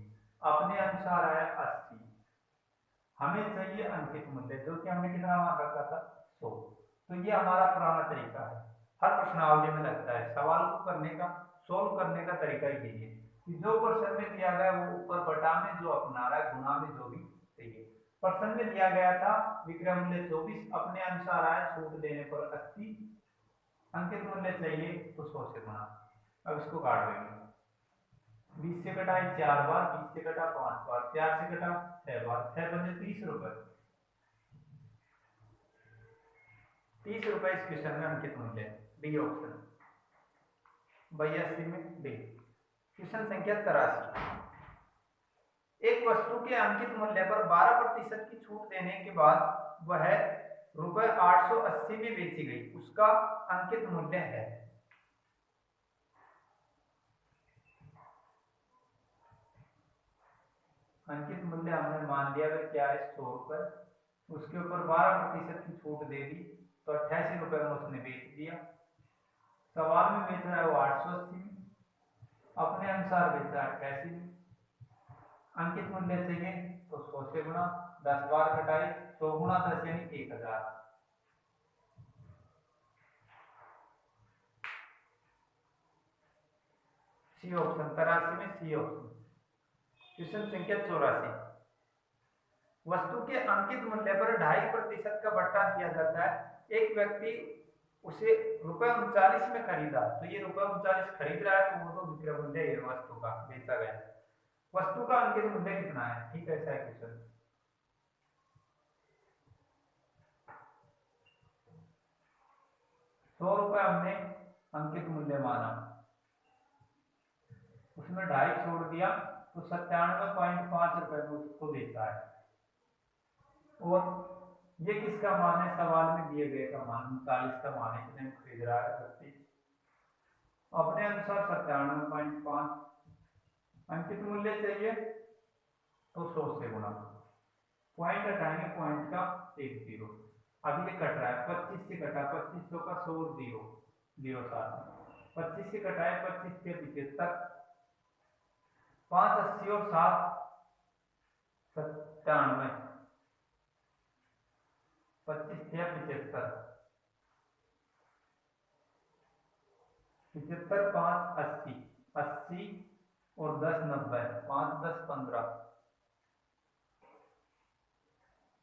अपने अनुसार आया 80, हमें चाहिए अंकित मूल्य जो कि हमने कितना मान रखा था 100। तो ये हमारा पुराना तरीका है, हर प्रश्नावली में लगता है। सवाल को करने का, सोल्व करने का तरीका यही है कि जो प्रश्न में दिया गया वो ऊपर बटा में जो अपना रहा है, गुणा में जो भी चाहिए। प्रश्न में दिया गया था विक्रय मूल्य 24, अपने अनुसार आया छूट देने पर 80, अंकित मूल्य चाहिए तो 100 से गुणा। अब इसको काट देंगे, 20 से कटा 4 बार, 20 से कटा 5 बार, 4 से कटा 6 बार, 6 बजे 30 रुपए। 30 रुपए इस क्वेश्चन में अंकित मूल्य, डी ऑप्शन 82 में डी। क्वेश्चन संख्या 83, एक वस्तु के अंकित मूल्य पर 12% की छूट देने के बाद वह रुपए 880 में बेची गई, उसका अंकित मूल्य है। अंकित मूल्य हमने मान लिया क्या है 100 रुपए, उसके ऊपर 12% की छूट दे दी तो 88 रुपए में उसने बेच दिया। सवाल में बेच रहा है वो 880 में, अपने अनुसार बेच रहा है 88 में। अंकित मूल्य चाहिए तो 100 से गुणा, 10 बार घटाए, 100 गुणा 10 यानी 1000। सी ऑप्शन 83 में सी ऑप्शन। क्वेश्चन संख्या 84, वस्तु के अंकित मूल्य पर 2.5% का बट्टा दिया जाता है। एक व्यक्ति उसे रुपए 39 में खरीदा, तो ये रुपए 39 खरीद रहा है तो वो तो विक्रय मूल्य है वस्तु का, बेचा गया। वस्तु का अंकित मूल्य कितना है, ठीक है ऐसा है क्वेश्चन। ₹100 हमने अंकित मूल्य माना, उसमें 2.5 छोड़ दिया तो 97.5 रुपए में उसको बेचा है। और ये किसका मान है, सवाल में दिए गए का मान 39 का मान है, कितने खरीद रहा है व्यक्ति, अपने अनुसार 97.5। अंकित मूल्य चाहिए तो 100 से गुणा, पॉइंट हटाएंगे, पॉइंट का 1 0, अभी ये कट रहा है 25 से कटा, 2500 का 100 0 0 7, 25 से कटाए 25 से 75, 5 80 और 7 97, 25 से 75, 75 5 80, 80 और 10 90, 5 10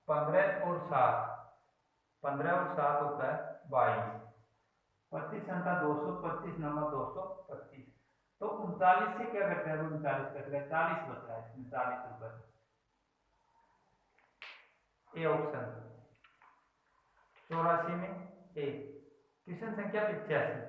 15 और 7 15 और 7 होता है 22, 25 घंटा 200, 25 नंबर 225। तो 39 से क्या करते हैं, 39 कट गया, 40 बच रहा है इसमें, 40 रुपए। ए ऑप्शन 84 में ए। क्वेश्चन संख्या 85।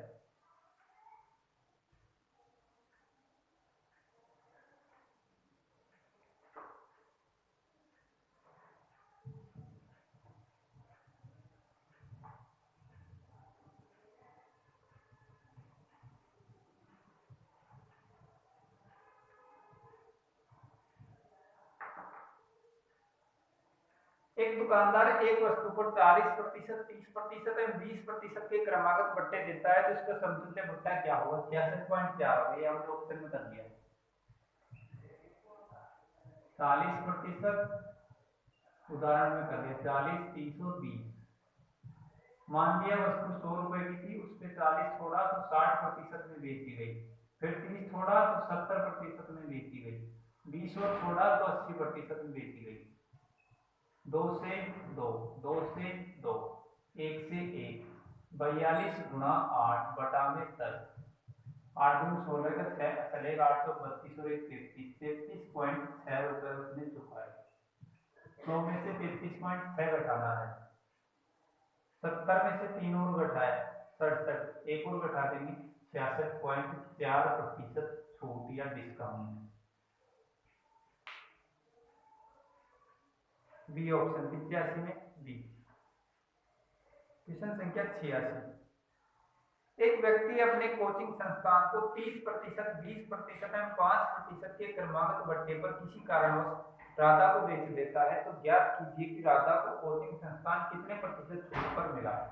एक दुकानदार एक वस्तु पर 40%, 30% एवं 20% के क्रमागत बट्टे देता है तो इसका समतुल्य बट्टा क्या होगा? 66.4 होगा, ये हमने ऑप्शन में कर दिया। 40% उदाहरण में कर दिया, 40, 30 और 20। मान लिया वस्तु 100 रुपए की थी, उस पर 40 छोड़ा तो 60% में बेची गई, फिर 30 छोड़ा तो 70% में बेची गई, 20 और छोड़ा तो 80% में बेची गई। 2 से 2, 2 से 2, 1 से 1, 42 गुणा 8 बटा में 10, 8 दूनी 16 का 6 चलेगा, 832 और 1 33, 33.6 रुपए उसने चुकाए। 100 में से 33.6 घटाना है, 70 में से 3 और घटाए 67, एक और घटा देंगे 66.4% छूट या डिस्काउंट। बी ऑप्शन 85 में बी। क्वेश्चन संख्या 86। एक व्यक्ति अपने कोचिंग संस्थान को 30%, 20% एवं 5% के क्रमागत बट्टे पर किसी कारणवश राधा को बेच देता है, तो ज्ञात कीजिए कि राधा को कोचिंग संस्थान कितने प्रतिशत छूट पर मिला है?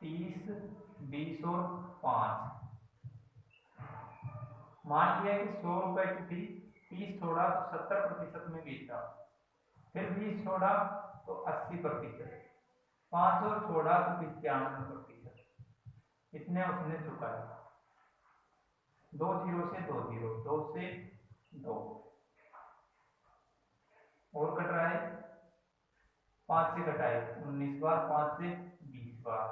तीस, 20 और 5। मान लिया कि 100 रुपए की थी, 30 छोड़ा तो 70% में बेचा, फिर 20 छोड़ा तो 80%, 5 और छोड़ा तो 95%। इतने उसने चुकाया। 2 0 से 2 0, 2 से 2 और कट रहा है, 5 से कटाए 19 बार, 5 से 20 बार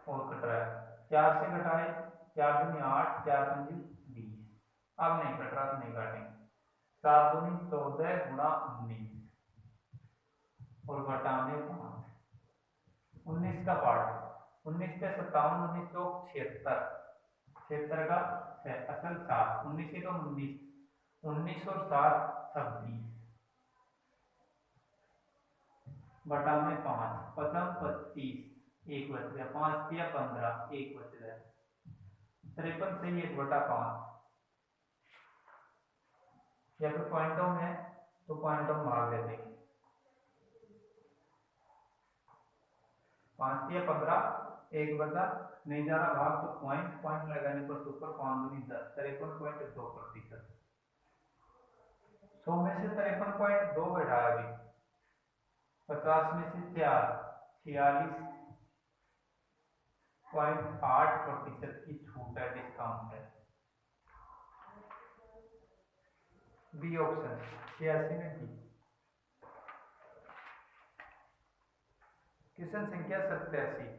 और कट रहा है, 4 से घटाए 4 दूनी 8, 4 पंजी 20। अब नहीं कट रहा तो नहीं काटेंगे। 7 दूनी 14 गुणा 19 और घटा में 5, 19 का पार्ट, 19 पे 57, 19 तो 76, 76 का असल 7, 19 के तो 19, 19 और 7 26 बटा में 5, 55 25, एक बच गया, 5 दिया 15, एक बच गया, 53 से 1 बटा 5। या फिर पॉइंटों में तो पॉइंटों में भाग देते हैं, 5 दिया 15, एक बचा, नहीं जा रहा भाग तो पॉइंट, पॉइंट लगाने पर सुपर 5 दूनी 10, 53.2%। 100 में से 53.2 घटाया अभी, 50 में से 4, 46.8% की छूट है, डिस्काउंट है। बी ऑप्शन 86 में बी। क्वेश्चन संख्या 87।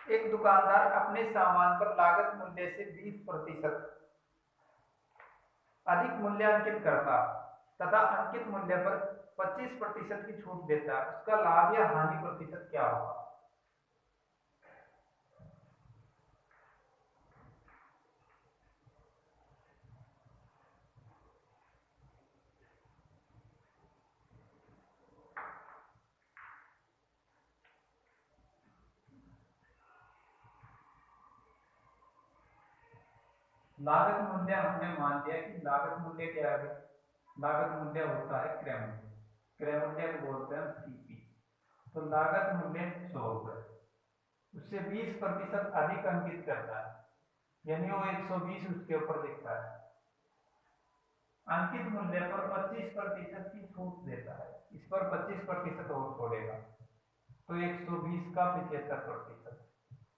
एक दुकानदार अपने सामान पर लागत मूल्य से 20% अधिक मूल्यांकित करता तथा अंकित मूल्य पर 25% की छूट देता, उसका लाभ या हानि प्रतिशत क्या होगा? लागत मूल्य हमने मान लिया कि लागत मूल्य क्या है, लागत मूल्य होता है क्रय मूल्य, क्रय मूल्य को बोलते हैं सीपी। तो लागत मूल्य 100 रुपए, उससे 20% अधिक अंकित करता है, यानी वो 120 उसके ऊपर दिखता है। अंकित मूल्य पर 25% की छूट देता है, इस पर 25% और छोड़ेगा, तो 120 का 75%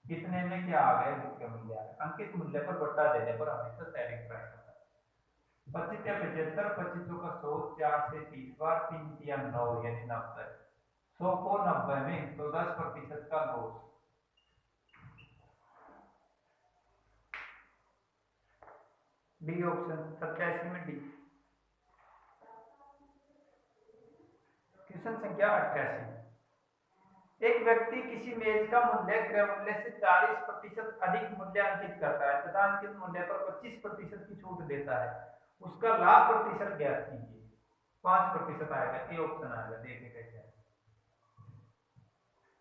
कितने में क्या आ गया, विक्रय मूल्य आ गया। अंकित मूल्य पर बट्टा देने पर हमेशा सेलिंग प्राइस होता है। 25 या 75, 25 का 100, 4 से 30 बार, 3 या 9 यानी 90। 100 को 90 में तो 10% का लॉस। डी ऑप्शन 87 में डी। क्वेश्चन संख्या 88। एक व्यक्ति किसी मेज का मूल्य क्रय मूल्य से 40% अधिक मूल्य अंकित करता है तथा अंकित मूल्य पर 25% की छूट देता है, उसका लाभ प्रतिशत ज्ञात कीजिए। 5% आएगा, ए ऑप्शन आएगा। देखिए कैसे है।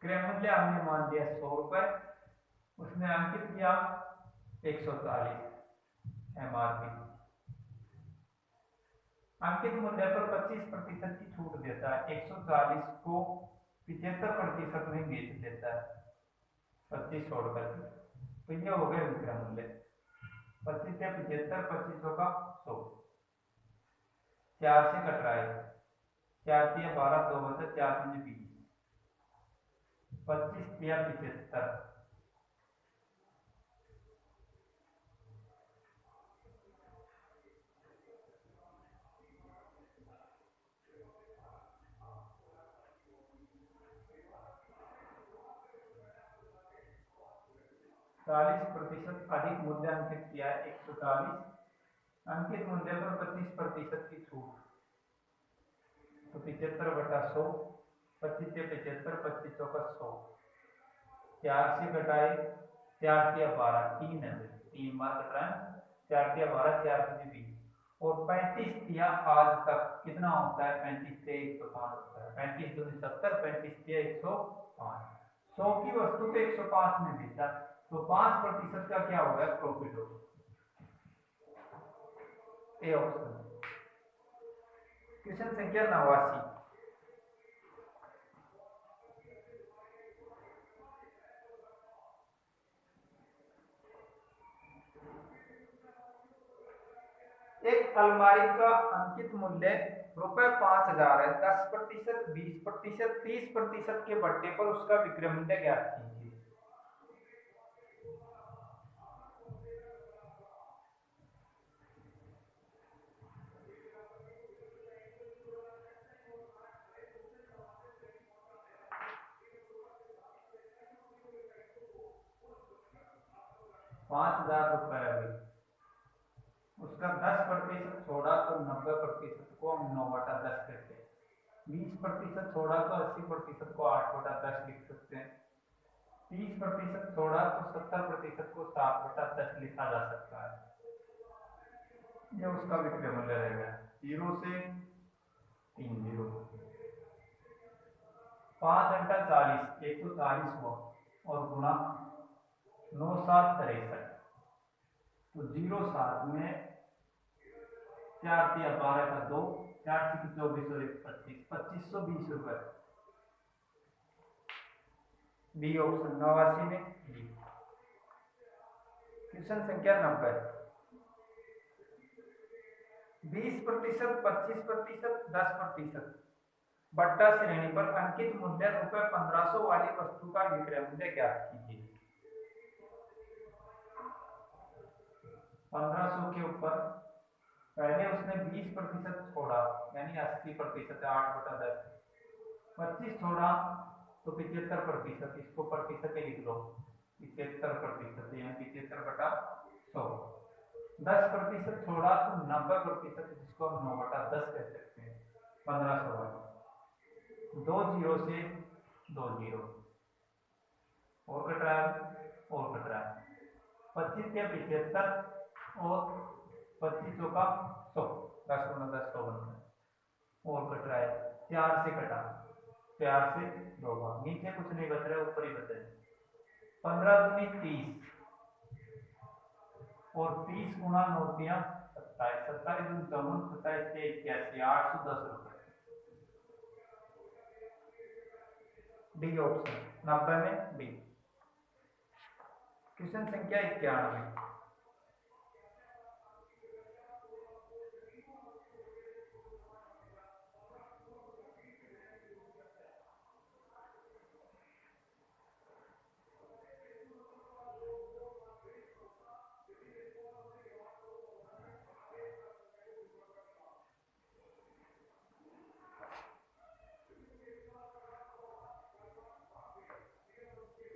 क्रय मूल्य हमने मान दिया 100 रुपए, उसने अंकित किया 140 एमआरपी। अंकित मूल्य पर 25% की छूट देता है, 140 को 75% में बेच देता है 25 छोड़कर, तो ये हो गया विक्रय मूल्य। 25 या 75, 25 का 100, 4 से कट रहा है, 4 या 12, 2 बचा, 4 में 20, 25 या 75, 40% अधिक मूल्य अंकित किया है 140, अंकित मूल्य पर 25% की छूट, तो 75/100, 25 या 75, 25 का 100, 4 से घटाए, 4 या 12, 3 है, 3 बार कट रहा है, 4 या 12, 4 में 20, और 35 या आज तक कितना होता है, 35 से 105 होता है, 35 दूनी 70, 35 या 105। 100 की वस्तु को 105 में बेचा, तो 5% का क्या होगा, प्रॉफिट होगा। A option. क्वेश्चन संख्या 89। एक अलमारी का अंकित मूल्य ₹5000 है, 10%, 20%, 30% के बढ़ने पर उसका विक्रय मूल्य ज्ञात कीजिए। ₹5000 उसका 10% छोड़ा तो 90% को हम 9/10 कहते हैं, 20% छोड़ा तो 80% को 8/10 लिख सकते हैं, 30% छोड़ा तो 70% को 7/10 लिखा जा सकता है। ये उसका विक्रय मूल्य रहेगा। 0 से 3 0, 5 × 40, 140 हुआ, और गुणा 9 7 63, तो 0 7 में 4 या 12 का 2, 4 की 24 और 1 25, 2520 रुपए। बी ऑप्शन 89 में बी। क्वेश्चन संख्या 90। 20%, 25%, 10% बट्टा श्रेणी पर अंकित मूल्य ₹1500 वाली वस्तु का विक्रय मूल्य ज्ञात कीजिए। 1500 के ऊपर पहले उसने 20% छोड़ा, यानी 80%, 8/10, 25 छोड़ा तो 75%, इसको प्रतिशत ही लिख लो, 75%, यानी 75/100। 10% छोड़ा तो 90%, जिसको हम 9/10 कह सकते हैं, 1500 वाला। 2 0 से 2 0 और कट रहा है, और कट रहा है, 25 या 75 और 25 का 100, 10 × 10 100 बनता है, और कट रहा है, 4 से कटा, 4 से 2 बार, नीचे कुछ नहीं बच रहा है, ऊपर ही बच रहा है। 15 दूनी 30, और 30 गुणा 9 × 27, 27 दूनी 54, 27 से 81, 810 रुपए। डी ऑप्शन 90 में डी। क्वेश्चन संख्या 91।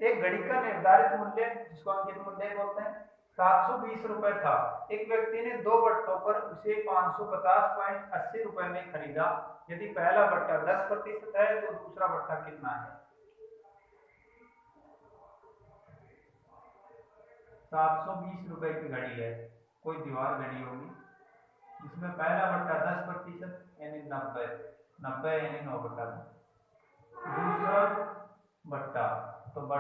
एक घड़ी का निर्धारित मूल्य, जिसको अंकित मूल्य बोलते हैं, 720 रुपए था। एक व्यक्ति ने 2 बट्टों पर उसे 550.80 रुपए में खरीदा। यदि पहला बट्टा 10% है तो दूसरा बट्टा कितना है? 720 रुपए की घड़ी है, कोई दीवार घड़ी होगी, जिसमें पहला बट्टा 10% यानी 90 यानी 9/10, दूसरा बट्टा तो